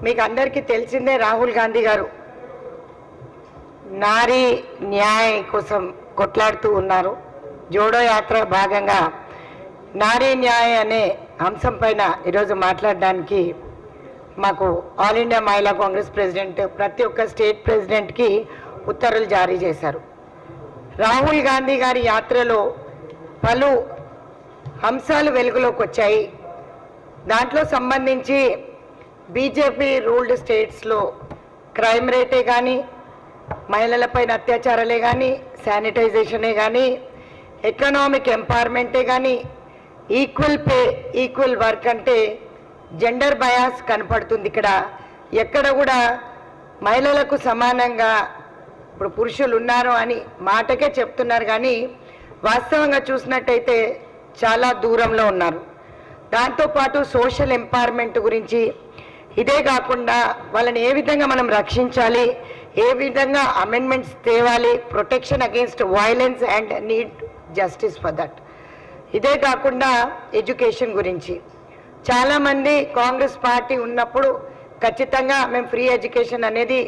మీకు అందరికీ తెలిసిందే రాహుల్ గాంధీ గారు నారీ న్యాయ కోసం కొట్లాడుతూ ఉన్నారు. జోడో యాత్ర భాగంగా నారీ న్యాయ అనే అంశం పైన ఈరోజు మాట్లాడడానికి మాకు ఆల్ ఇండియా మహిళా కాంగ్రెస్ ప్రెసిడెంట్ ప్రతి ఒక్క స్టేట్ ప్రెసిడెంట్కి ఉత్తర్వులు జారీ చేశారు. రాహుల్ గాంధీ గారి యాత్రలో పలు అంశాలు వెలుగులోకి వచ్చాయి. దాంట్లో సంబంధించి బీజేపీ రూల్డ్ స్టేట్స్లో క్రైమ్ రేటే కానీ, మహిళలపైన అత్యాచారాలే కానీ, శానిటైజేషనే కానీ, ఎకనామిక్ ఎంపవర్మెంటే కానీ, ఈక్వల్ పే ఈక్వల్ వర్క్ అంటే జెండర్ బయాస్ కనపడుతుంది. ఇక్కడ ఎక్కడ కూడా మహిళలకు సమానంగా ఇప్పుడు పురుషులు ఉన్నారు అని మాటకే చెప్తున్నారు, కానీ వాస్తవంగా చూసినట్టయితే చాలా దూరంలో ఉన్నారు. దాంతోపాటు సోషల్ ఎంపవర్మెంట్ గురించి, ఇదే కాకుండా వాళ్ళని ఏ విధంగా మనం రక్షించాలి, ఏ విధంగా అమెండ్మెంట్స్ తేవాలి, protection against violence and need justice for that. ఇదే కాకుండా ఎడ్యుకేషన్ గురించి చాలామంది కాంగ్రెస్ పార్టీ ఉన్నప్పుడు ఖచ్చితంగా మేము ఫ్రీ ఎడ్యుకేషన్ అనేది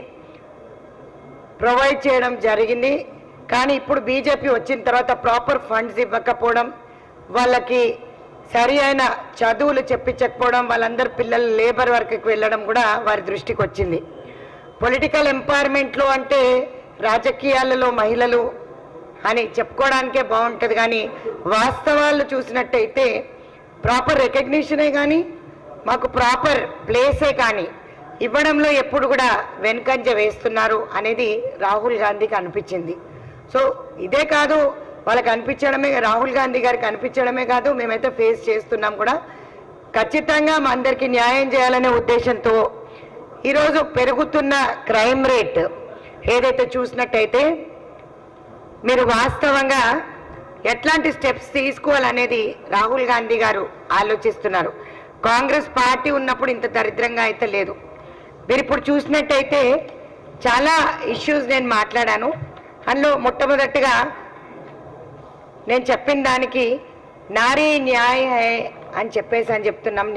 ప్రొవైడ్ చేయడం జరిగింది. కానీ ఇప్పుడు బీజేపీ వచ్చిన తర్వాత ప్రాపర్ ఫండ్స్ ఇవ్వకపోవడం, వాళ్ళకి సరి అయిన చదువులు చెప్పించకపోవడం, వాళ్ళందరూ పిల్లలు లేబర్ వర్క్కి వెళ్ళడం కూడా వారి దృష్టికి వచ్చింది. పొలిటికల్ ఎంపవర్మెంట్లో అంటే రాజకీయాలలో మహిళలు అని చెప్పుకోవడానికే బాగుంటుంది, కానీ వాస్తవాలు చూసినట్టయితే ప్రాపర్ రికగ్నిషనే కానీ, మాకు ప్రాపర్ ప్లేసే కానీ ఇవ్వడంలో ఎప్పుడు కూడా వెనుకంజ వేస్తున్నారు అనేది రాహుల్ గాంధీకి అనిపించింది. సో ఇదే కాదు, వాళ్ళకి అనిపించడమే, రాహుల్ గాంధీ గారికి అనిపించడమే కాదు, మేమైతే ఫేస్ చేస్తున్నాం కూడా. ఖచ్చితంగా మా అందరికీ న్యాయం చేయాలనే ఉద్దేశంతో ఈరోజు పెరుగుతున్న క్రైమ్ రేట్ ఏదైతే చూసినట్టయితే మీరు వాస్తవంగా ఎట్లాంటి స్టెప్స్ తీసుకోవాలనేది రాహుల్ గాంధీ గారు ఆలోచిస్తున్నారు. కాంగ్రెస్ పార్టీ ఉన్నప్పుడు ఇంత దరిద్రంగా అయితే లేదు. మీరు ఇప్పుడు చూసినట్టయితే చాలా ఇష్యూస్ నేను మాట్లాడాను. అందులో మొట్టమొదటిగా నేను చెప్పిన దానికి నారీ న్యాయ హై అని చెప్తున్నాం.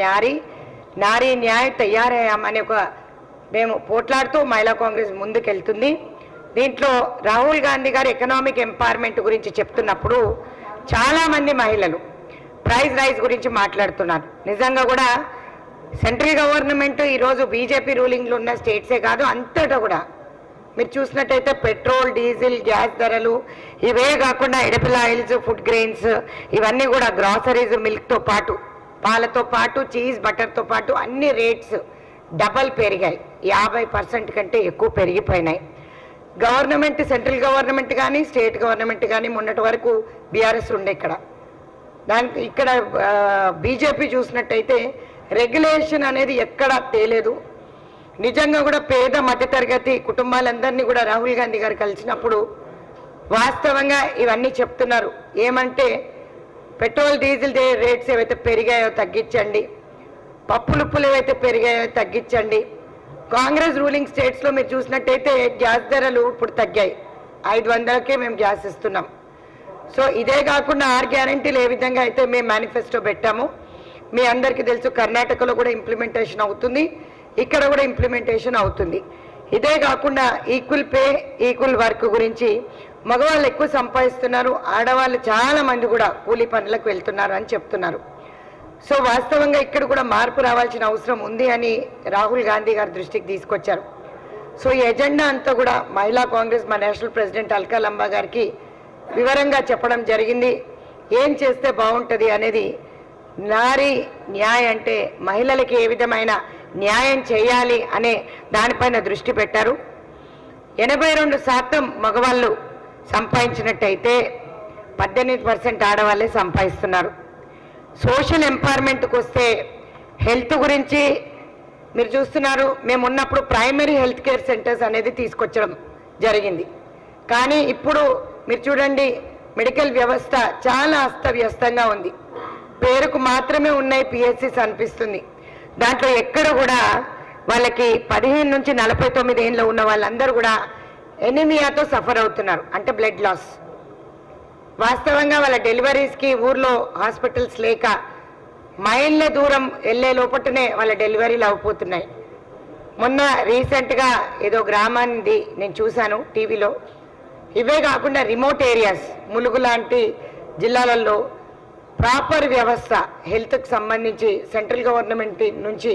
నారీ న్యాయ తయారయ్యాం అనే ఒక మేము పోట్లాడుతూ మహిళా కాంగ్రెస్ ముందుకెళ్తుంది. దీంట్లో రాహుల్ గాంధీ గారు ఎకనామిక్ ఎంపవర్మెంట్ గురించి చెప్తున్నప్పుడు చాలామంది మహిళలు ప్రైస్ రైజ్ గురించి మాట్లాడుతున్నారు. నిజంగా కూడా సెంట్రల్ గవర్నమెంట్ ఈరోజు బీజేపీ రూలింగ్లో ఉన్న స్టేట్సే కాదు, అంతటా కూడా మీరు చూసినట్టయితే పెట్రోల్, డీజిల్, గ్యాస్ ధరలు, ఇవే కాకుండా ఎడిబుల్ ఆయిల్స్, ఫుడ్ గ్రెయిన్స్, ఇవన్నీ కూడా గ్రాసరీస్, మిల్క్తో పాటు, పాలతో పాటు, చీజ్, బటర్తో పాటు అన్ని రేట్స్ డబల్ పెరిగాయి. 50% కంటే ఎక్కువ పెరిగిపోయినాయి. గవర్నమెంట్, సెంట్రల్ గవర్నమెంట్ కానీ స్టేట్ గవర్నమెంట్ కానీ మొన్నటి వరకు బీఆర్ఎస్ ఉండే ఇక్కడ బీజేపీ చూసినట్టయితే రెగ్యులేషన్ అనేది ఎక్కడా తేలేదు. నిజంగా కూడా పేద మధ్యతరగతి కుటుంబాలందరినీ కూడా రాహుల్ గాంధీ గారు కలిసినప్పుడు వాస్తవంగా ఇవన్నీ చెప్తున్నారు. ఏమంటే పెట్రోల్, డీజిల్ రేట్స్ ఏవైతే పెరిగాయో తగ్గించండి, పప్పులుప్పులు ఏవైతే పెరిగాయో తగ్గించండి. కాంగ్రెస్ రూలింగ్ స్టేట్స్లో మీరు చూసినట్టయితే గ్యాస్ ధరలు ఇప్పుడు తగ్గాయి. 500కే మేము గ్యాస్ ఇస్తున్నాం. సో ఇదే కాకుండా 6 గ్యారంటీలు ఏ విధంగా అయితే మేము మేనిఫెస్టో పెట్టామో మీ అందరికీ తెలుసు. కర్ణాటకలో కూడా ఇంప్లిమెంటేషన్ అవుతుంది, ఇక్కడ కూడా ఇంప్లిమెంటేషన్ అవుతుంది. ఇదే కాకుండా ఈక్వల్ పే ఈక్వల్ వర్క్ గురించి మగవాళ్ళు ఎక్కువ సంపాదిస్తున్నారు, ఆడవాళ్ళు చాలా మంది కూడా కూలీ పనులకు వెళ్తున్నారు అని చెప్తున్నారు. సో వాస్తవంగా ఇక్కడ కూడా మార్పు రావాల్సిన అవసరం ఉంది అని రాహుల్ గాంధీ గారి దృష్టికి తీసుకొచ్చారు. సో ఈ ఎజెండా అంతా కూడా మహిళా కాంగ్రెస్ మా నేషనల్ ప్రెసిడెంట్ అల్కా లంబా గారికి వివరంగా చెప్పడం జరిగింది. ఏం చేస్తే బాగుంటుంది అనేది, నారీ న్యాయ అంటే మహిళలకి ఏ విధమైన న్యాయం చేయాలి అనే దానిపైన దృష్టి పెట్టారు. 82% మగవాళ్ళు సంపాదించినట్టయితే 18% ఆడవాళ్ళే సంపాదిస్తున్నారు. సోషల్ ఎంపవర్మెంట్కి వస్తే హెల్త్ గురించి మీరు చూస్తున్నారు. మేము ఉన్నప్పుడు ప్రైమరీ హెల్త్ కేర్ సెంటర్స్ అనేది తీసుకొచ్చడం జరిగింది. కానీ ఇప్పుడు మీరు చూడండి, మెడికల్ వ్యవస్థ చాలా అస్తవ్యస్తంగా ఉంది. పేరుకు మాత్రమే ఉన్నాయి పిహెచ్సిస్ అనిపిస్తుంది. దాంట్లో ఎక్కడ కూడా వాళ్ళకి 15 నుంచి 49 ఏళ్ళు ఉన్న వాళ్ళందరూ కూడా ఎనిమియాతో సఫర్ అవుతున్నారు, అంటే బ్లడ్ లాస్. వాస్తవంగా వాళ్ళ డెలివరీస్కి ఊర్లో హాస్పిటల్స్ లేక మైళ్ళ దూరం వెళ్ళే లోపటనే వాళ్ళ డెలివరీలు అయిపోతున్నాయి. మొన్న రీసెంట్గా ఏదో గ్రామాన్ని నేను చూశాను టీవీలో. ఇవే కాకుండా రిమోట్ ఏరియాస్ ములుగు లాంటి జిల్లాలలో ప్రాపర్ వ్యవస్థ హెల్త్కి సంబంధించి సెంట్రల్ గవర్నమెంట్ నుంచి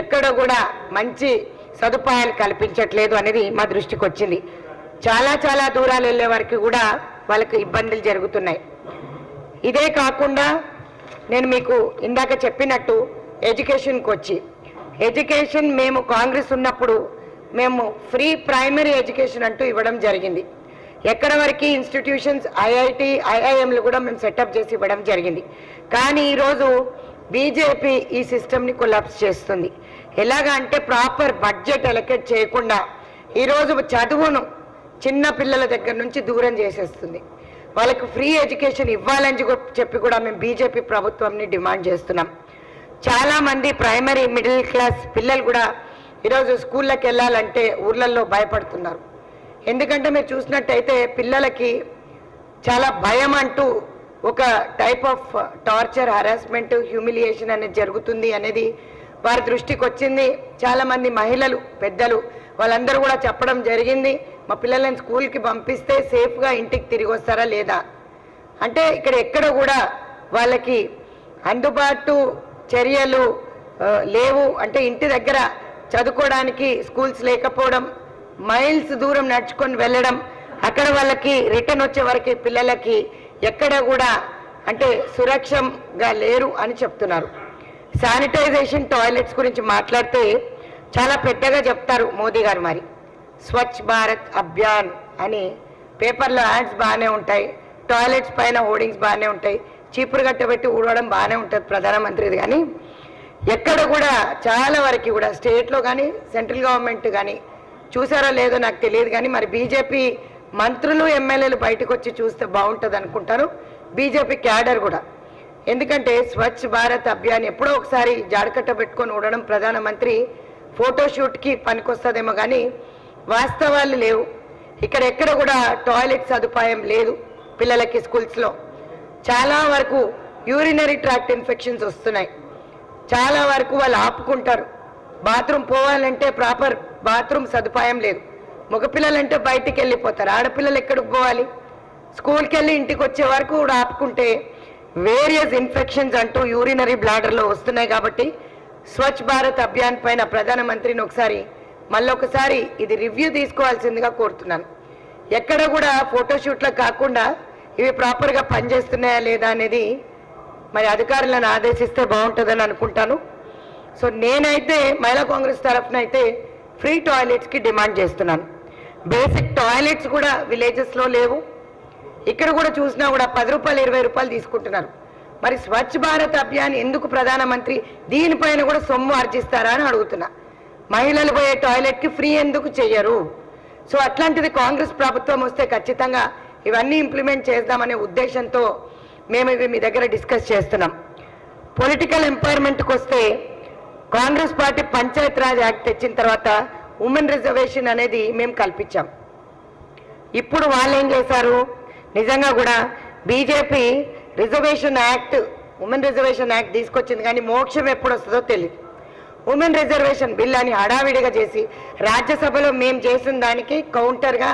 ఎక్కడ కూడా మంచి సదుపాయాలు కల్పించట్లేదు అనేది మా దృష్టికి వచ్చింది. చాలా చాలా దూరాలు వెళ్ళే వారికి కూడా వాళ్ళకి ఇబ్బందులు జరుగుతున్నాయి. ఇదే కాకుండా నేను మీకు ఇందాక చెప్పినట్టు ఎడ్యుకేషన్కి వచ్చి ఎడ్యుకేషన్ మేము కాంగ్రెస్ ఉన్నప్పుడు మేము ఫ్రీ ప్రైమరీ ఎడ్యుకేషన్ అంటూ ఇవ్వడం జరిగింది. ఎక్కడ వరకు ఇన్స్టిట్యూషన్స్ ఐఐటి ఐఐఎంలు కూడా మేము సెటప్ చేసి ఇవ్వడం జరిగింది. కానీ ఈరోజు బీజేపీ ఈ సిస్టమ్ని కొలాప్స్ చేస్తుంది. ఎలాగా అంటే ప్రాపర్ బడ్జెట్ అలొకేట్ చేయకుండా ఈరోజు చదువును చిన్న పిల్లల దగ్గర నుంచి దూరం చేసేస్తుంది. వాళ్ళకి ఫ్రీ ఎడ్యుకేషన్ ఇవ్వాలని చెప్పి కూడా మేము బీజేపీ ప్రభుత్వంని డిమాండ్ చేస్తున్నాం. చాలామంది ప్రైమరీ మిడిల్ క్లాస్ పిల్లలు కూడా ఈరోజు స్కూళ్ళకి వెళ్ళాలంటే ఊర్లలో భయపడుతున్నారు. ఎందుకంటే మీరు చూసినట్టయితే పిల్లలకి చాలా భయం అంటూ ఒక type of torture, harassment, humiliation అనేది జరుగుతుంది అనేది వారి దృష్టికి వచ్చింది. చాలామంది మహిళలు, పెద్దలు వాళ్ళందరూ కూడా చెప్పడం జరిగింది, మా పిల్లలను స్కూల్కి పంపిస్తే సేఫ్గా ఇంటికి తిరిగి వస్తారా లేదా అంటే ఇక్కడ ఎక్కడ కూడా వాళ్ళకి అందుబాటు చర్యలు లేవు. అంటే ఇంటి దగ్గర చదువుకోవడానికి స్కూల్స్ లేకపోవడం, మైల్స్ దూరం నడుచుకొని వెళ్ళడం, అక్కడ వాళ్ళకి రిటర్న్ వచ్చే వరకు పిల్లలకి ఎక్కడ కూడా అంటే సురక్షంగా లేరు అని చెప్తున్నారు. శానిటైజేషన్ టాయిలెట్స్ గురించి మాట్లాడితే చాలా పెద్దగా చెప్తారు మోదీ గారు. మరి స్వచ్ఛ భారత్ అభియాన్ అని పేపర్లో యాడ్స్ బాగానే ఉంటాయి, టాయిలెట్స్ పైన హోర్డింగ్స్ బాగానే ఉంటాయి, చీపురు గట్టబెట్టి ఊడవడం బాగానే ఉంటుంది ప్రధానమంత్రిది. కానీ ఎక్కడ కూడా చాలా వరకు కూడా స్టేట్లో కానీ సెంట్రల్ గవర్నమెంట్ కానీ చూసారో లేదో నాకు తెలియదు. కానీ మరి బీజేపీ మంత్రులు ఎమ్మెల్యేలు బయటకు వచ్చి చూస్తే బాగుంటుంది అనుకుంటారు, బీజేపీ క్యాడర్ కూడా. ఎందుకంటే స్వచ్ఛ భారత్ అభియాన్ ఎప్పుడో ఒకసారి జాడకట్ట పెట్టుకొని ఉండడం ప్రధానమంత్రి ఫోటోషూట్కి పనికొస్తుందేమో కానీ వాస్తవాలు లేవు. ఇక్కడ ఎక్కడ కూడా టాయిలెట్ సదుపాయం లేదు పిల్లలకి. స్కూల్స్లో చాలా వరకు యూరినరీ ట్రాక్ట్ ఇన్ఫెక్షన్స్ వస్తున్నాయి. చాలా వరకు వాళ్ళు ఆపుకుంటారు. బాత్రూమ్ పోవాలంటే ప్రాపర్ బాత్రూమ్ సదుపాయం లేదు. మగపిల్లలంటే బయటికి వెళ్ళిపోతారు, ఆడపిల్లలు ఎక్కడికి పోవాలి? స్కూల్కి వెళ్ళి ఇంటికి వచ్చే వరకు కూడా ఆపుకుంటే వేరియస్ ఇన్ఫెక్షన్స్ అంటూ యూరినరీ బ్లాడర్లో వస్తున్నాయి. కాబట్టి స్వచ్ఛ భారత్ అభియాన్ పైన ప్రధానమంత్రిని మళ్ళొకసారి ఇది రివ్యూ తీసుకోవాల్సిందిగా కోరుతున్నాను. ఎక్కడ కూడా ఫోటోషూట్లకు కాకుండా ఇవి ప్రాపర్గా పనిచేస్తున్నాయా లేదా అనేది మరి అధికారులను ఆదేశిస్తే బాగుంటుందని అనుకుంటాను. సో నేనైతే మహిళా కాంగ్రెస్ తరఫున అయితే ఫ్రీ టాయిలెట్స్కి డిమాండ్ చేస్తున్నాను. బేసిక్ టాయిలెట్స్ కూడా విలేజెస్లో లేవు. ఇక్కడ కూడా చూసినా కూడా 10 రూపాయలు 20 రూపాయలు తీసుకుంటున్నారు. మరి స్వచ్ఛ భారత్ అభియాన్ ఎందుకు ప్రధానమంత్రి దీనిపైన కూడా సొమ్ము ఆర్జిస్తారా అని అడుగుతున్నా. మహిళలు పోయే టాయిలెట్కి ఫ్రీ ఎందుకు చెయ్యరు? సో అట్లాంటిది కాంగ్రెస్ ప్రభుత్వం వస్తే ఖచ్చితంగా ఇవన్నీ ఇంప్లిమెంట్ చేద్దామనే ఉద్దేశంతో మేము ఇవి మీ దగ్గర డిస్కస్ చేస్తున్నాం. పొలిటికల్ ఎంపవర్మెంట్కి వస్తే కాంగ్రెస్ పార్టీ పంచాయత్ రాజ్ యాక్ట్ తెచ్చిన తర్వాత ఉమెన్ రిజర్వేషన్ అనేది మేము కల్పించాం. ఇప్పుడు వాళ్ళు ఏం చేశారు? నిజంగా కూడా BJP reservation act, women reservation act తీసుకొచ్చింది, కానీ మోక్షం ఎప్పుడు వస్తుందో తెలియదు. ఉమెన్ రిజర్వేషన్ బిల్ అని హడావిడిగా చేసి రాజ్యసభలో మేము చేసిన దానికి కౌంటర్గా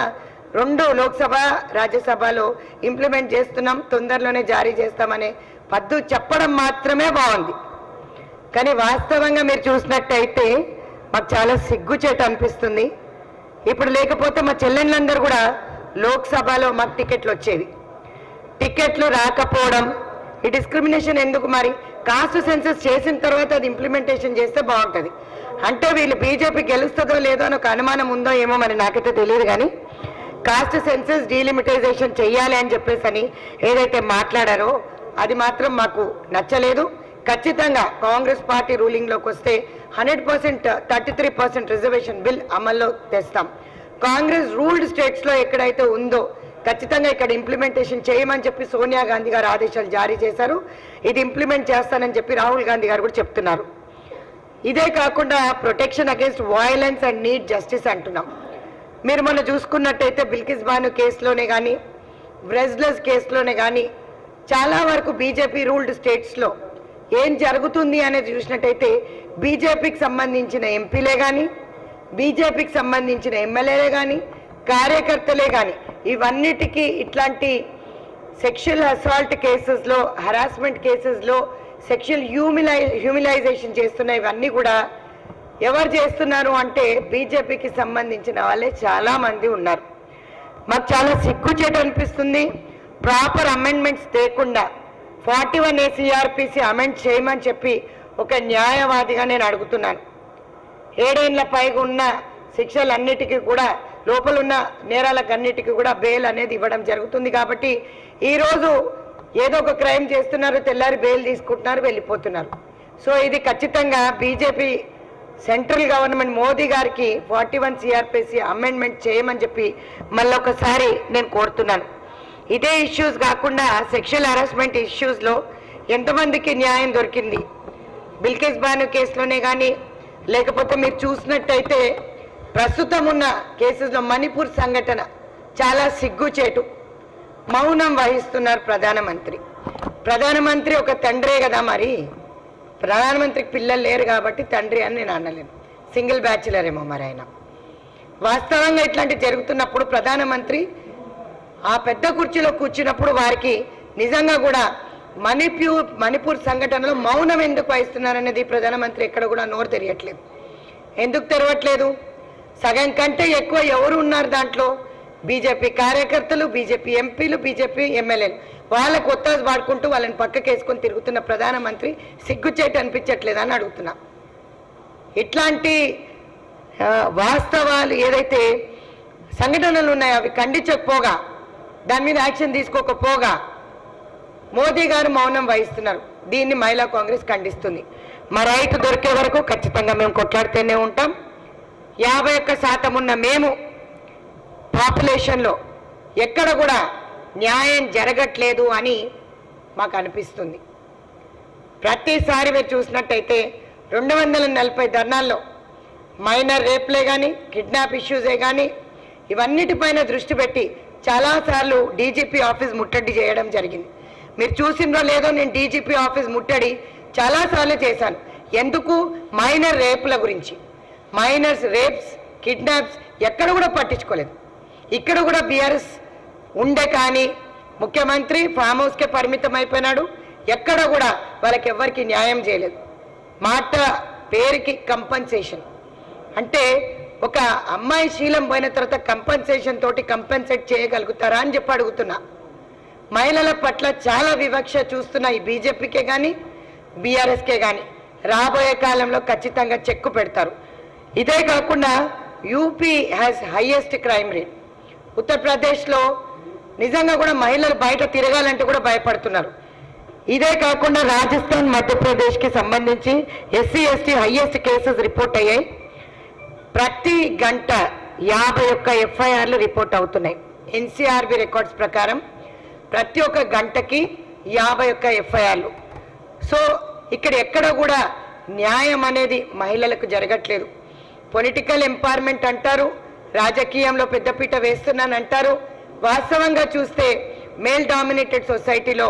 2 లోక్సభ రాజ్యసభలో ఇంప్లిమెంట్ చేస్తున్నాం, తొందరలోనే జారీ చేస్తామనే పద్దు చెప్పడం మాత్రమే బాగుంది. కానీ వాస్తవంగా మీరు చూసినట్టయితే మాకు చాలా సిగ్గుచేటు అనిపిస్తుంది. ఇప్పుడు లేకపోతే మా చెల్లెళ్ళందరూ కూడా లోక్సభలో మాకు టికెట్లు వచ్చేవి. టికెట్లు రాకపోవడం, ఈ డిస్క్రిమినేషన్ ఎందుకు? మరి కాస్ట్ సెన్సస్ చేసిన తర్వాత అది ఇంప్లిమెంటేషన్ చేస్తే బాగుంటుంది. అంటే వీళ్ళు బీజేపీ గెలుస్తుందో లేదో అని ఒక అనుమానం ఉందో ఏమో మరి నాకైతే తెలియదు. కానీ కాస్ట్ సెన్సస్ డీలిమిటైజేషన్ చెయ్యాలి అని చెప్పేసి అని ఏదైతే మాట్లాడారో అది మాత్రం మాకు నచ్చలేదు. ఖచ్చితంగా కాంగ్రెస్ పార్టీ రూలింగ్లోకి వస్తే 100% 33% రిజర్వేషన్ బిల్ అమల్లో తెస్తాం. కాంగ్రెస్ రూల్డ్ స్టేట్స్లో ఎక్కడైతే ఉందో ఖచ్చితంగా ఇక్కడ ఇంప్లిమెంటేషన్ చేయమని చెప్పి సోనియా గాంధీ గారు ఆదేశాలు జారీ చేశారు. ఇది ఇంప్లిమెంట్ చేస్తానని చెప్పి రాహుల్ గాంధీ గారు కూడా చెప్తున్నారు. ఇదే కాకుండా protection against violence and need justice అంటున్నాం. మీరు మొన్న చూసుకున్నట్టయితే బిల్కిస్ బాను కేసులోనే కానీ బ్రెజ్లెస్ కేసులోనే కానీ చాలా వరకు బీజేపీ రూల్డ్ స్టేట్స్లో ఏం జరుగుతుంది అనేది చూసినట్టయితే బీజేపీకి సంబంధించిన ఎంపీలే కానీ బీజేపీకి సంబంధించిన ఎమ్మెల్యేలే కానీ కార్యకర్తలే కానీ ఇవన్నిటికీ ఇట్లాంటి సెక్షువల్ అసాల్ట్ కేసెస్లో, హరాస్మెంట్ కేసెస్లో సెక్షువల్ హ్యూమిలైజేషన్ చేస్తున్న ఇవన్నీ కూడా ఎవరు చేస్తున్నారు అంటే బీజేపీకి సంబంధించిన వాళ్ళే చాలామంది ఉన్నారు. మాకు చాలా సిగ్గుచేటు అనిపిస్తుంది. ప్రాపర్ అమెండ్మెంట్స్ లేకుండా 41A CRPC అమెండ్ చేయమని చెప్పి ఒక న్యాయవాదిగా నేను అడుగుతున్నాను. 7 ఏళ్ల పైగా ఉన్న శిక్షలన్నిటికీ కూడా, లోపల ఉన్న నేరాలకన్నిటికీ కూడా బెయిల్ అనేది ఇవ్వడం జరుగుతుంది. కాబట్టి ఈరోజు ఏదో ఒక క్రైమ్ చేస్తున్నారు, తెల్లారి బెయిల్ తీసుకుంటున్నారు, వెళ్ళిపోతున్నారు. సో ఇది ఖచ్చితంగా బీజేపీ సెంట్రల్ గవర్నమెంట్ మోదీ గారికి 41 CRPC అమెండ్మెంట్ చేయమని చెప్పి మళ్ళొకసారి నేను కోరుతున్నాను. ఇదే ఇష్యూస్ కాకుండా సెక్షువల్ హరాస్మెంట్ ఇష్యూస్లో ఎంతమందికి న్యాయం దొరికింది? బిల్కిస్ బాను కేసులోనే కానీ, లేకపోతే మీరు చూసినట్టయితే ప్రస్తుతం ఉన్న కేసెస్లో మణిపూర్ సంఘటన చాలా సిగ్గుచేటు. మౌనం వహిస్తున్నారు ప్రధానమంత్రి ఒక తండ్రే కదా. మరి ప్రధానమంత్రికి పిల్లలు లేరు కాబట్టి తండ్రి అని నేను అనలేను, సింగిల్ బ్యాచులర్ ఏమో మరి ఆయన. వాస్తవంగా ఇట్లాంటి జరుగుతున్నప్పుడు ప్రధానమంత్రి ఆ పెద్ద కుర్చీలో కూర్చున్నప్పుడు వారికి నిజంగా కూడా మణిపూర్ సంఘటనలో మౌనం ఎందుకు వహిస్తున్నారనేది ప్రధానమంత్రి ఎక్కడ కూడా నోరు తెరియట్లేదు. ఎందుకు తెరవట్లేదు? సగం కంటే ఎక్కువ ఎవరు ఉన్నారు దాంట్లో? బీజేపీ కార్యకర్తలు, బీజేపీ ఎంపీలు, బీజేపీ ఎమ్మెల్యేలు. వాళ్ళకు ఒత్తాసు పాడుకుంటూ వాళ్ళని పక్కకేసుకొని తిరుగుతున్న ప్రధానమంత్రి సిగ్గుచేటు అనిపించట్లేదని అడుగుతున్నా. ఇట్లాంటి వాస్తవాలు ఏదైతే సంఘటనలు ఉన్నాయో అవి ఖండించకపోగా, దాని మీద యాక్షన్ తీసుకోకపోగా మోదీ గారు మౌనం వహిస్తున్నారు. దీన్ని మహిళా కాంగ్రెస్ ఖండిస్తుంది. మా రైతు దొరికే వరకు ఖచ్చితంగా మేము కొట్లాడుతూనే ఉంటాం. 51% ఉన్న మేము పాపులేషన్లో ఎక్కడ కూడా న్యాయం జరగట్లేదు అని మాకు అనిపిస్తుంది. ప్రతిసారి మీరు చూసినట్టయితే 240 ధర్నాల్లో మైనర్ రేప్లే కానీ, కిడ్నాప్ ఇష్యూసే కానీ ఇవన్నిటిపైన దృష్టి పెట్టి చాలాసార్లు డీజీపీ ఆఫీస్ ముట్టడి చేయడం జరిగింది. మీరు చూసిందో లేదో, నేను డీజీపీ ఆఫీస్ ముట్టడి చాలాసార్లు చేశాను. ఎందుకు? మైనర్ రేపుల గురించి. మైనర్స్ రేప్స్, కిడ్నాప్స్ ఎక్కడ కూడా పట్టించుకోలేదు. ఇక్కడ కూడా బీఆర్ఎస్ ఉండే కానీ ముఖ్యమంత్రి ఫామ్ హౌస్కే పరిమితం అయిపోయినాడు. ఎక్కడ కూడా వాళ్ళకి ఎవ్వరికి న్యాయం చేయలేదు. మాట పేరుకి కంపన్సేషన్ అంటే ఒక అమ్మాయి శీలం పోయిన తర్వాత కంపన్సేషన్ తోటి కంపెన్సేట్ చేయగలుగుతారా అని చెప్పి అడుగుతున్నా. మహిళల పట్ల చాలా వివక్ష చూస్తున్న ఈ బీజేపీకే కానీ బీఆర్ఎస్కే కానీ రాబోయే కాలంలో ఖచ్చితంగా చెక్కు పెడతారు. ఇదే కాకుండా UP has highest crime rate. ఉత్తరప్రదేశ్లో నిజంగా కూడా మహిళలు బయట తిరగాలంటే కూడా భయపడుతున్నారు. ఇదే కాకుండా రాజస్థాన్, మధ్యప్రదేశ్కి సంబంధించి SC ST highest cases report అయ్యాయి. ప్రతి గంట 51 FIRలు రిపోర్ట్ అవుతున్నాయి. ఎన్సీఆర్బీ రికార్డ్స్ ప్రకారం ప్రతి ఒక్క గంటకి 51 FIRలు. సో ఇక్కడ ఎక్కడ కూడా న్యాయం అనేది మహిళలకు జరగట్లేదు. పొలిటికల్ ఎంపవర్మెంట్ అంటారు, రాజకీయంలో పెద్దపీట వేస్తున్నానంటారు. వాస్తవంగా చూస్తే మేల్ డామినేటెడ్ సొసైటీలో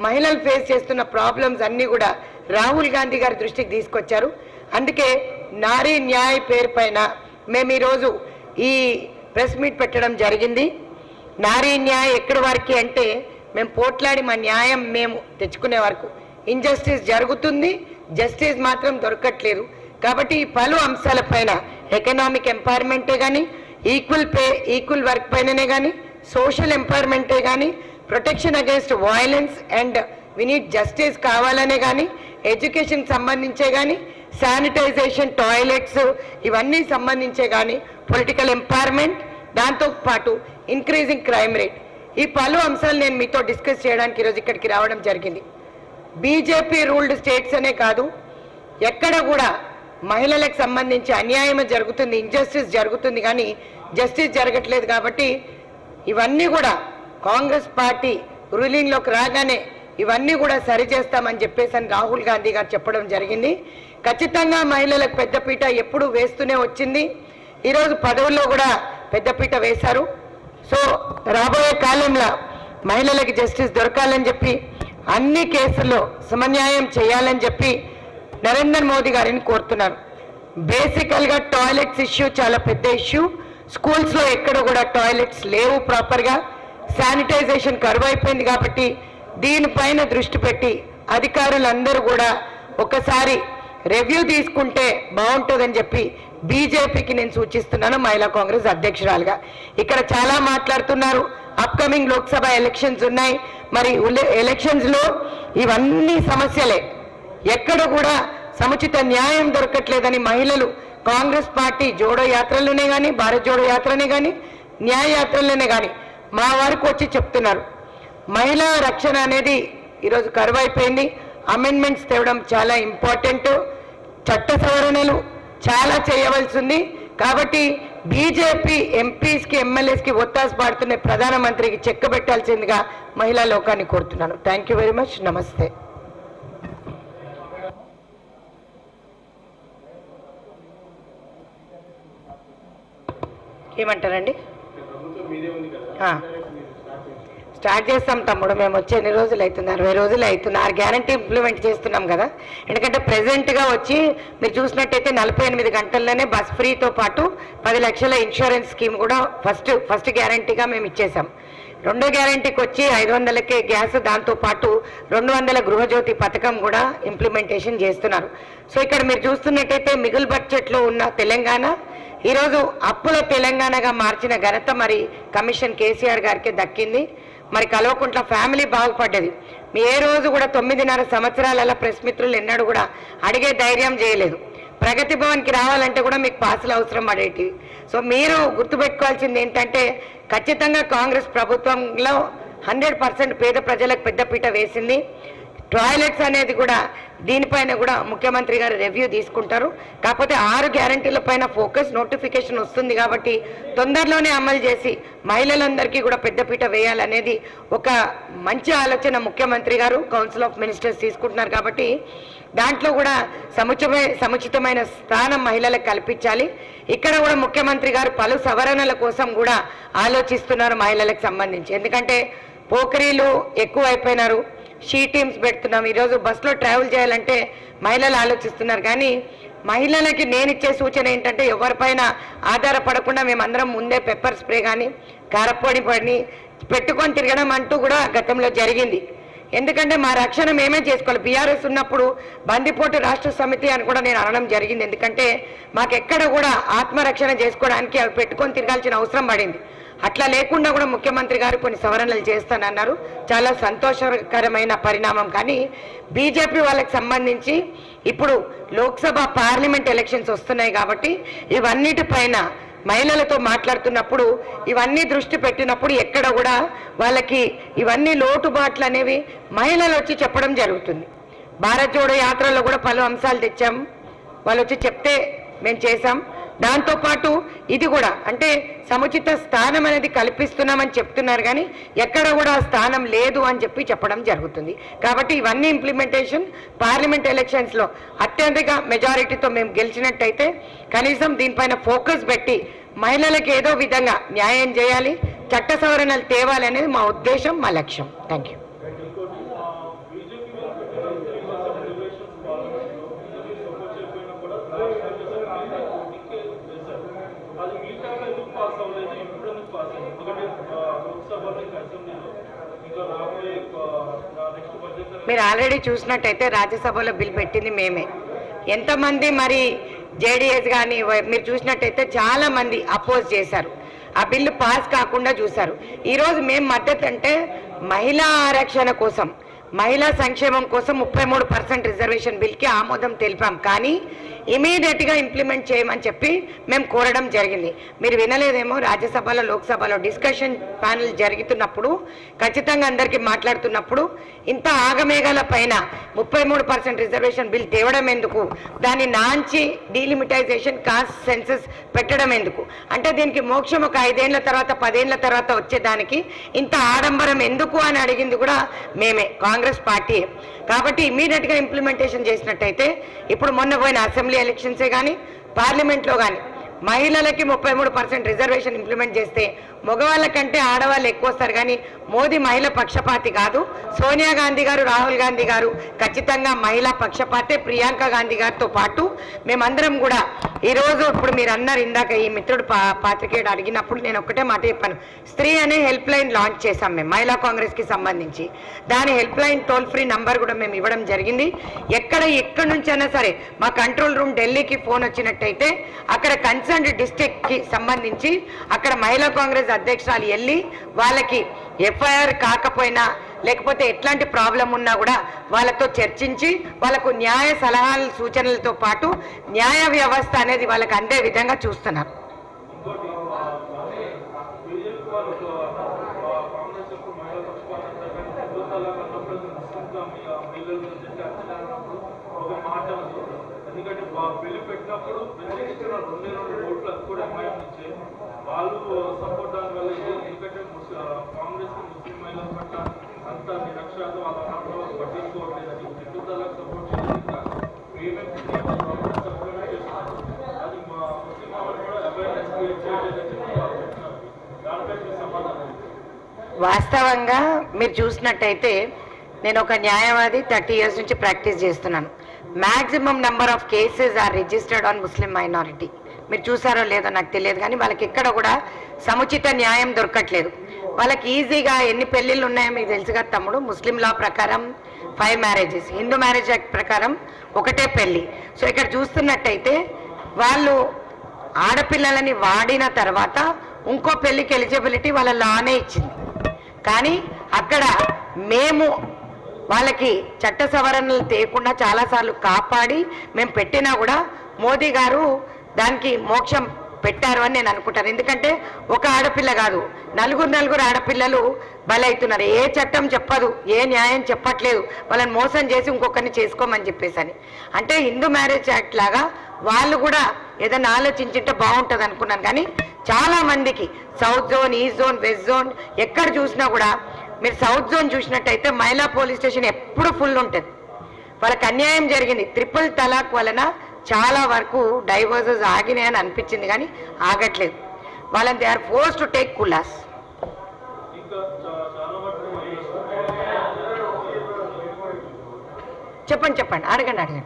మహిళలు ఫేస్ చేస్తున్న ప్రాబ్లమ్స్ అన్నీ కూడా రాహుల్ గాంధీ గారి దృష్టికి తీసుకొచ్చారు. అందుకే నారీ న్యాయ్ పేరు పైన మేము ఈరోజు ఈ ప్రెస్ మీట్ పెట్టడం జరిగింది. నారీ న్యాయ్ ఎక్కడి వరకు అంటే మేము పోట్లాడి మా న్యాయం మేము తెచ్చుకునే వరకు. ఇన్జస్టిస్ జరుగుతుంది, జస్టిస్ మాత్రం దొరకట్లేదు. కాబట్టి ఈ పలు అంశాలపైన ఎకనామిక్ ఎంపవర్మెంటే కానీ, ఈక్వల్ పే ఈక్వల్ వర్క్ పైననే కానీ, సోషల్ ఎంపవర్మెంటే కానీ, protection against violence and we need justice కావాలనే కానీ, ఎడ్యుకేషన్ సంబంధించే కానీ, శానిటైజేషన్, టాయిలెట్స్ ఇవన్నీ సంబంధించే కానీ, పొలిటికల్ ఎంపవర్మెంట్, దాంతోపాటు ఇంక్రీజింగ్ క్రైమ్ రేట్, ఈ పలు అంశాలు నేను మీతో డిస్కస్ చేయడానికి ఈరోజు ఇక్కడికి రావడం జరిగింది. బీజేపీ రూల్డ్ స్టేట్స్ అనే కాదు, ఎక్కడ కూడా మహిళలకు సంబంధించి అన్యాయం జరుగుతుంది, ఇన్జస్టిస్ జరుగుతుంది, కానీ జస్టిస్ జరగట్లేదు. కాబట్టి ఇవన్నీ కూడా కాంగ్రెస్ పార్టీ రూలింగ్లోకి రాగానే ఇవన్నీ కూడా సరిచేస్తామని చెప్పేసి రాహుల్ గాంధీ గారు చెప్పడం జరిగింది. ఖచ్చితంగా మహిళలకు పెద్దపీట ఎప్పుడు వేస్తూనే వచ్చింది. ఈరోజు పదవుల్లో కూడా పెద్దపీట వేశారు. సో రాబోయే కాలంలో మహిళలకు జస్టిస్ దొరకాలని చెప్పి, అన్ని కేసుల్లో సమన్యాయం చేయాలని చెప్పి నరేంద్ర మోదీ గారిని కోరుతున్నారు. బేసికల్గా టాయిలెట్స్ ఇష్యూ చాలా పెద్ద ఇష్యూ. స్కూల్స్లో ఎక్కడ కూడా టాయిలెట్స్ లేవు ప్రాపర్గా. శానిటైజేషన్ కరువు అయిపోయింది కాబట్టి దీనిపైన దృష్టి పెట్టి అధికారులందరూ కూడా ఒకసారి రివ్యూ తీసుకుంటే బాగుంటుందని చెప్పి బీజేపీకి నేను సూచిస్తున్నాను మహిళా కాంగ్రెస్ అధ్యక్షురాలుగా. ఇక్కడ చాలా మాట్లాడుతున్నారు, అప్కమింగ్ లోక్సభ ఎలక్షన్స్ ఉన్నాయి, మరి ఎలక్షన్స్లో ఇవన్నీ సమస్యలే, ఎక్కడ కూడా సముచిత న్యాయం దొరకట్లేదని మహిళలు కాంగ్రెస్ పార్టీ జోడో యాత్రలోనే కానీ, భారత్ జోడో యాత్రనే కానీ, న్యాయ యాత్రలోనే కానీ మా వరకు వచ్చి చెప్తున్నారు. మహిళా రక్షణ అనేది ఈరోజు కరువైపోయింది. అమెండ్మెంట్స్ తేవడం చాలా ఇంపార్టెంట్. చట్ట సవరణలు చాలా చేయవలసింది. కాబట్టి బీజేపీ ఎంపీస్కి ఎమ్మెల్యేస్కి ఒత్తాసు పాడుతున్న ప్రధానమంత్రికి చెక్ పెట్టాల్సిందిగా మహిళా లోకాన్ని కోరుతున్నాను. Thank you very much. నమస్తే. ఏమంటారండి? స్టార్ట్ చేస్తాం తమ్ముడు. మేము వచ్చి ఎన్ని రోజులు అవుతుంది? 60 రోజులు అవుతుంది. 6 గ్యారంటీ ఇంప్లిమెంట్ చేస్తున్నాం కదా. ఎందుకంటే ప్రెజెంట్గా వచ్చి మీరు చూసినట్టయితే 48 గంటల్లోనే బస్ ఫ్రీతో పాటు 10 లక్షల ఇన్సూరెన్స్ స్కీమ్ కూడా ఫస్ట్ గ్యారంటీగా మేము ఇచ్చేసాం. రెండో గ్యారంటీకి వచ్చి 500కే గ్యాస్, దాంతోపాటు 200 గృహజ్యోతి పథకం కూడా ఇంప్లిమెంటేషన్ చేస్తున్నారు. సో ఇక్కడ మీరు చూస్తున్నట్టయితే మిగులు బడ్జెట్లో ఉన్న తెలంగాణ ఈరోజు అప్పుల తెలంగాణగా మార్చిన ఘనత మరి కమిషన్ కేసీఆర్ గారికి దక్కింది. మరి కల్వకుంట్ల ఫ్యామిలీ బాగుపడ్డది. మీ ఏ రోజు కూడా 9.5 సంవత్సరాల ప్రెస్ మిత్రులు ఎన్నడూ కూడా అడిగే ధైర్యం చేయలేదు. ప్రగతి భవన్కి రావాలంటే కూడా మీకు పాసులు అవసరం పడేటివి. సో మీరు గుర్తుపెట్టుకోవాల్సింది ఏంటంటే ఖచ్చితంగా కాంగ్రెస్ ప్రభుత్వంలో 100% పేద ప్రజలకు పెద్దపీట వేసింది. టాయిలెట్స్ అనేది కూడా దీనిపైన కూడా ముఖ్యమంత్రి గారు రివ్యూ తీసుకుంటారు. కాకపోతే 6 గ్యారంటీల పైన ఫోకస్, నోటిఫికేషన్ వస్తుంది కాబట్టి తొందరలోనే అమలు చేసి మహిళలందరికీ కూడా పెద్దపీట వేయాలనేది ఒక మంచి ఆలోచన ముఖ్యమంత్రి గారు కౌన్సిల్ ఆఫ్ మినిస్టర్స్ తీసుకుంటున్నారు. కాబట్టి దాంట్లో కూడా సముచితమైన స్థానం మహిళలకు కల్పించాలి. ఇక్కడ కూడా ముఖ్యమంత్రి గారు పలు సవరణల కోసం కూడా ఆలోచిస్తున్నారు మహిళలకు సంబంధించి. ఎందుకంటే పోకరీలు ఎక్కువ అయిపోయినారు. షీ టీమ్స్ పెడుతున్నాం. ఈరోజు బస్సులో ట్రావెల్ చేయాలంటే మహిళలు ఆలోచిస్తున్నారు. కానీ మహిళలకి నేను ఇచ్చే సూచన ఏంటంటే ఎవరిపైన ఆధారపడకుండా మేమందరం ముందే పెప్పర్ స్ప్రే కానీ కారపొడి పని పెట్టుకొని తిరగడం అంటూ కూడా గతంలో జరిగింది. ఎందుకంటే మా రక్షణ మేమే చేసుకోవాలి. బీఆర్ఎస్ ఉన్నప్పుడు బందిపోటు రాష్ట్ర సమితి అని కూడా నేను అనడం జరిగింది. ఎందుకంటే మాకెక్కడ కూడా ఆత్మరక్షణ చేసుకోవడానికి అవి పెట్టుకొని తిరగాల్సిన అవసరం పడింది. అట్లా లేకుండా కూడా ముఖ్యమంత్రి గారు కొన్ని సవరణలు చేస్తానన్నారు. చాలా సంతోషకరమైన పరిణామం. కానీ బీజేపీ వాళ్ళకి సంబంధించి ఇప్పుడు లోక్సభ, పార్లమెంట్ ఎలక్షన్స్ వస్తున్నాయి కాబట్టి ఇవన్నిటిపైన మహిళలతో మాట్లాడుతున్నప్పుడు ఇవన్నీ దృష్టి పెట్టినప్పుడు ఎక్కడ కూడా వాళ్ళకి ఇవన్నీ లోటుబాట్లు అనేవి మహిళలు వచ్చి చెప్పడం జరుగుతుంది. భారత్ జోడో యాత్రలో కూడా పలు అంశాలు తెచ్చాం. వాళ్ళు వచ్చి చెప్తే మేము చేసాం. దాంతోపాటు ఇది కూడా అంటే సముచిత స్థానం అనేది కల్పిస్తున్నామని చెప్తున్నారు. కానీ ఎక్కడ కూడా స్థానం లేదు అని చెప్పడం జరుగుతుంది. కాబట్టి ఇవన్నీ ఇంప్లిమెంటేషన్ పార్లమెంట్ ఎలక్షన్స్లో అత్యధిక మెజారిటీతో మేము గెలిచినట్టయితే కనీసం దీనిపైన ఫోకస్ పెట్టి మహిళలకు ఏదో విధంగా న్యాయం చేయాలి, చట్ట సవరణలు తేవాలి అనేది మా ఉద్దేశం, మా లక్ష్యం. Thank you. మీరు ఆల్రెడీ చూసినట్టయితే రాజ్యసభలో బిల్ పెట్టింది మేమే. ఎంతమంది మరి జేడీఎస్ కానీ మీరు చూసినట్టయితే చాలా మంది అపోజ్ చేశారు. ఆ బిల్లు పాస్ కాకుండా చూశారు. ఈరోజు మేము మద్దతు అంటే మహిళా ఆరక్షణ కోసం, మహిళా సంక్షేమం కోసం 33% రిజర్వేషన్ బిల్కి ఆమోదం తెలిపాం. కానీ ఇమీడియట్గా ఇంప్లిమెంట్ చేయమని చెప్పి మేము కోరడం జరిగింది. మీరు వినలేదేమో, రాజ్యసభలో లోక్సభలో డిస్కషన్ ప్యానెల్ జరుగుతున్నప్పుడు ఖచ్చితంగా అందరికీ మాట్లాడుతున్నప్పుడు ఇంత ఆగమేఘాల పైన 33% రిజర్వేషన్ బిల్ తేవడం ఎందుకు, దాన్ని నాంచి డీలిమిటైజేషన్ కాస్ట్ సెన్సెస్ పెట్టడం ఎందుకు, అంటే దీనికి మోక్షం ఒక 5 ఏళ్ల తర్వాత 10 ఏళ్ల తర్వాత వచ్చేదానికి ఇంత ఆడంబరం ఎందుకు అని అడిగింది కూడా మేమే, కాంగ్రెస్ పార్టీ. కాబట్టి ఇమీడియట్గా ఇంప్లిమెంటేషన్ చేసినట్టయితే ఇప్పుడు మొన్న పోయిన అసెంబ్లీ ఎలక్షన్సే కానీ పార్లమెంట్లో కానీ మహిళలకి 33% రిజర్వేషన్ ఇంప్లిమెంట్ చేస్తే మగవాళ్ళ కంటే ఆడవాళ్ళు ఎక్కువ వస్తారు. కానీ మోదీ మహిళ పక్షపాతి కాదు. సోనియా గాంధీ గారు, రాహుల్ గాంధీ గారు ఖచ్చితంగా మహిళా పక్షపాతే. ప్రియాంక గాంధీ గారితో పాటు మేమందరం కూడా ఈరోజు ఇప్పుడు మీరు అన్నారు ఇందాక ఈ మిత్రుడు పాత్రికేయుడు అడిగినప్పుడు నేను ఒక్కటే మాట చెప్పాను. స్త్రీ అనే హెల్ప్ లైన్ లాంచ్ చేశాం మేము మహిళా కాంగ్రెస్కి సంబంధించి. దాని help line toll free number కూడా మేము ఇవ్వడం జరిగింది. ఎక్కడి నుంచి అయినా సరే మా కంట్రోల్ రూమ్ ఢిల్లీకి ఫోన్ వచ్చినట్టయితే అక్కడ కన్సర్న్డ్ డిస్ట్రిక్ట్కి సంబంధించి అక్కడ మహిళా కాంగ్రెస్ అధ్యక్షురాలు వెళ్ళి వాళ్ళకి ఎఫ్ఐఆర్ కాకపోయినా లేకపోతే ఎట్లాంటి ప్రాబ్లం ఉన్నా కూడా వాళ్ళతో చర్చించి వాళ్ళకు న్యాయ సలహాలు సూచనలతో పాటు న్యాయ వ్యవస్థ అనేది వాళ్ళకి అందే విధంగా చూస్తున్నారు. ఎందుకంటే బిల్లు పెట్టినప్పుడు వ్యతిరేకించిన 2 ఓట్లు అది కూడా ఎంఐఎం నుంచే వాళ్ళు సపోర్ట్ దాని వల్ల ఎందుకంటే కాంగ్రెస్ ముస్లిం మహిళల పట్ల అంత నిరక్షరాత వాళ్ళ అన్నప్పుడు పట్టించుకోవట్లేదని హిందూ తలాక్ సపోర్ట్ చేయలేదు. సపోర్ట్ చేస్తున్నారు. అది మా ముస్లిం వాళ్ళు కూడా అవేర్నెస్ క్రియేట్ చేయలేదని దానిపై మీ సమాధానం. వాస్తవంగా మీరు చూసినట్టయితే నేను ఒక న్యాయవాది 30 years నుంచి ప్రాక్టీస్ చేస్తున్నాను. Maximum number of cases are registered on Muslim minority. మీరు చూసారో లేదో నాకు తెలియదు కానీ వాళ్ళకి ఎక్కడ కూడా సముచిత న్యాయం దొరకట్లేదు. వాళ్ళకి ఈజీగా ఎన్ని పెళ్ళిళ్ళు ఉన్నాయో మీకు తెలుసు కదా తమ్ముడు. ముస్లిం లా ప్రకారం 5 marriages, హిందూ మ్యారేజ్ యాక్ట్ ప్రకారం 1 పెళ్ళి. సో ఇక్కడ చూస్తున్నట్టయితే వాళ్ళు ఆడపిల్లలని వాడిన తర్వాత ఇంకో పెళ్ళికి ఎలిజిబిలిటీ వాళ్ళ లానే ఇచ్చింది. కానీ అక్కడ మేము వాళ్ళకి చట్ట సవరణలు తేకుండా చాలాసార్లు కాపాడి మేము పెట్టినా కూడా మోదీ గారు దానికి మోక్షం పెట్టారు అని నేను అనుకుంటాను. ఎందుకంటే ఒక ఆడపిల్ల కాదు, నలుగురు ఆడపిల్లలు బలవుతున్నారు. ఏ చట్టం చెప్పదు, ఏ న్యాయం చెప్పట్లేదు వాళ్ళని మోసం చేసి ఇంకొకరిని చేసుకోమని చెప్పేసి అని. అంటే హిందూ మ్యారేజ్ యాక్ట్ లాగా వాళ్ళు కూడా ఏదైనా ఆలోచించుంటే బాగుంటుంది అనుకున్నాను. కానీ చాలా మందికి south zone, east zone, west zone ఎక్కడ చూసినా కూడా మీరు సౌత్ జోన్ చూసినట్టయితే మహిళా పోలీస్ స్టేషన్ ఎప్పుడు ఫుల్ ఉంటుంది. వాళ్ళకి అన్యాయం జరిగింది. 3 తలాక్ వలన చాలా వరకు డైవర్సెస్ ఆగినాయని అనిపించింది కానీ ఆగట్లేదు. వాళ్ళని they are force to take classes. చెప్పండి అడగండి.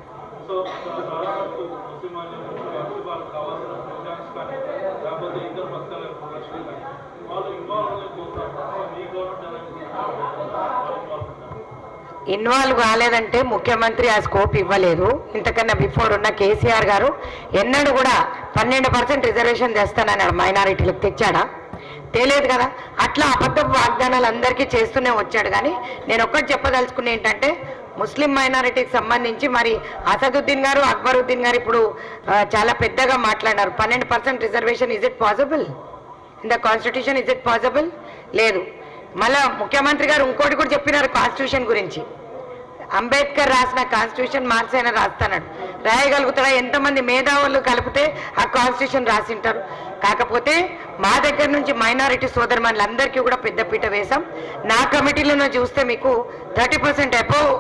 ఇన్వాల్వ్ కాలేదంటే ముఖ్యమంత్రి ఆ స్కోప్ ఇవ్వలేదు. ఇంతకన్నా బిఫోర్ ఉన్న కేసీఆర్ గారు ఎన్నడూ కూడా 12% రిజర్వేషన్ తెస్తానన్నాడు. మైనారిటీలకు తెచ్చాడా? తెలియదు కదా. అట్లా అబద్ధపు వాగ్దానాలు అందరికీ చేస్తూనే వచ్చాడు. కానీ నేను ఒక్కటి చెప్పదలుచుకునే ఏంటంటే ముస్లిం మైనారిటీకి సంబంధించి మరి అసదుద్దీన్ గారు, అక్బరుద్దీన్ గారు ఇప్పుడు చాలా పెద్దగా మాట్లాడారు. 12% reservation is it possible in the constitution? Is it possible? లేదు. మళ్ళా ముఖ్యమంత్రి గారు ఇంకోటి కూడా చెప్పినారు కాన్స్టిట్యూషన్ గురించి. అంబేద్కర్ రాసిన కాన్స్టిట్యూషన్ మార్చైనా రాస్తాడు. రాయగలుగుతాడా? ఎంతమంది మేధావులు కలిపితే ఆ కాన్స్టిట్యూషన్ రాసింటారు. కాకపోతే మా దగ్గర నుంచి మైనారిటీ సోదరుమణులందరికీ కూడా పెద్దపీట వేశాం. నా కమిటీలో చూస్తే మీకు 30% అబోవ్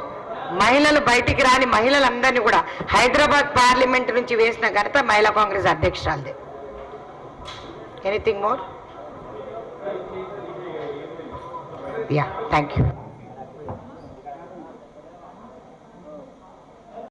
మహిళలు బయటికి రాని మహిళలందరినీ కూడా హైదరాబాద్ పార్లమెంట్ నుంచి వేసిన ఘనత మహిళా కాంగ్రెస్ అధ్యక్షురాలదే. Anything more? Yeah, thank you.